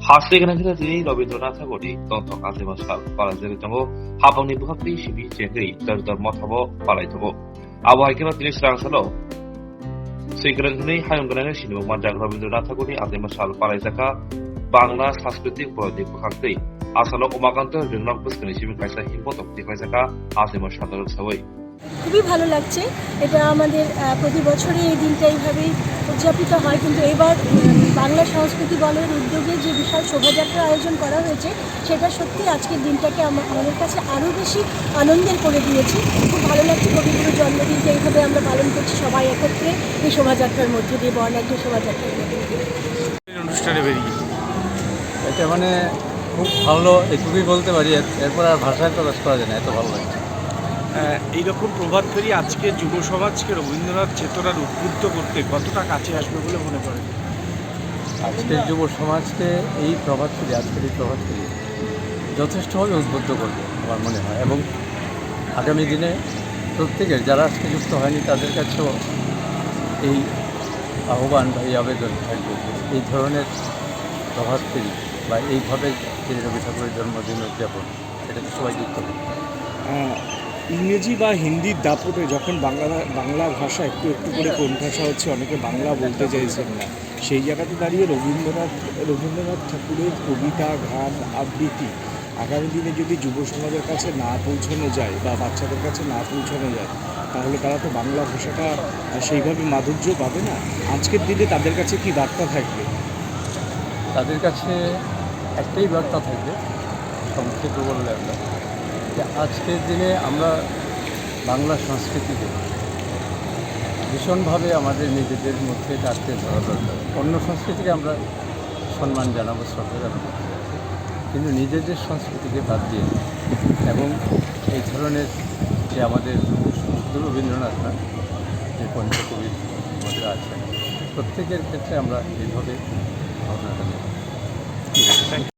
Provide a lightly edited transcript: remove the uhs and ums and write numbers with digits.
하스에게는 흔들리니 러비드나 타고리 똥똥 아세마살 바라제르 정고 하방니 부합비 시비 제그이 더더 못하고 바라이토고 아부하이케마 তিনি শ্রাংসালো সেইগ্রন্থনি হায়ঙ্গনের সিনেমা মানজাগ রবীন্দ্রনাথ ঠাকুরনি আজেমাসাল পারাইজাকা বাংলা সাংস্কৃতিক প্রদীপ খাক্তই আসালো উমাকান্ত রিংনক পুস্কনি সিবিং কাইসা হিমপতক দিফাইজাকা আজেমা সাদরক সাবই খুবই ভালো লাগছে। এটা আমাদের প্রতি বছরই এই দিনটা এইভাবেই উদযাপিত হয়, কিন্তু এবার বাংলা সংস্কৃতি বলের উদ্যোগে যে বিশাল শোভাযাত্রার আয়োজন করা হয়েছে সেটা সত্যি আজকের দিনটাকে আমাদের কাছে আরও বেশি আনন্দের করে দিয়েছে। খুব ভালো লাগছে কবিগুরুর জন্মদিনকে এইভাবে আমরা পালন করছি সবাই একত্রে এই শোভাযাত্রার মধ্যে দিয়ে, বর্ণাঢ্য শোভাযাত্রার মধ্যে দিয়ে। অনুষ্ঠানে বেরিয়ে এটা মানে খুব ভালো, এটুকুই বলতে পারি। এরপর আর ভাষায় প্রকাশ করা যায় না, এত ভালো লাগছে। এইরকম প্রভাত ফেরি আজকে যুব সমাজকে রবীন্দ্রনাথ চেতনার উদ্বুদ্ধ করতে কতটা কাছে আসবে বলে মনে করেন? আজকের যুব সমাজকে এই প্রভাত ফেরি, আজকের এই প্রভাত ফেরি যথেষ্টভাবে উদ্বুদ্ধ করবে আমার মনে হয়, এবং আগামী দিনে প্রত্যেকের যারা আজকে যুক্ত হয়নি তাদের কাছেও এই আহ্বান বা এই আবেদন থাকবে, এই ধরনের প্রভাত ফেরি বা এইভাবে যে রবি ঠাকুরের জন্মদিন উদযাপন, এটাতে সবাই যুক্ত হবে। ইংরেজি বা হিন্দির দাপটে যখন বাংলা ভাষা একটু একটু করে কোণঠাসা হচ্ছে, অনেকে বাংলা বলতে চাইছেন না, সেই জায়গাতে দাঁড়িয়ে রবীন্দ্রনাথ ঠাকুরের কবিতা, গান, আবৃত্তি আগামী দিনে যদি যুব সমাজের কাছে না পৌঁছানো যায় বা বাচ্চাদের কাছে না পৌঁছানো যায়, তাহলে তারা তো বাংলা ভাষাটা সেইভাবে মাধুর্য পাবে না। আজকের দিনে তাদের কাছে কি বার্তা থাকবে? তাদের কাছে একটাই বার্তা থাকবে, সংক্ষেপে বললে আমরা, যে আজকের দিনে আমরা বাংলা সংস্কৃতিকে ভীষণভাবে আমাদের নিজেদের মধ্যে রাখতে ধরা দরকার। অন্য সংস্কৃতিকে আমরা সম্মান জানাবো, শ্রদ্ধা জানাবো, কিন্তু নিজেদের সংস্কৃতিকে বাদ দিয়ে, এবং এই ধরনের যে আমাদের শুধু রবীন্দ্রনাথ না, যে পঞ্চকবির মধ্যে আছেন, প্রত্যেকের ক্ষেত্রে আমরা এইভাবে ভাবনাটা নেব।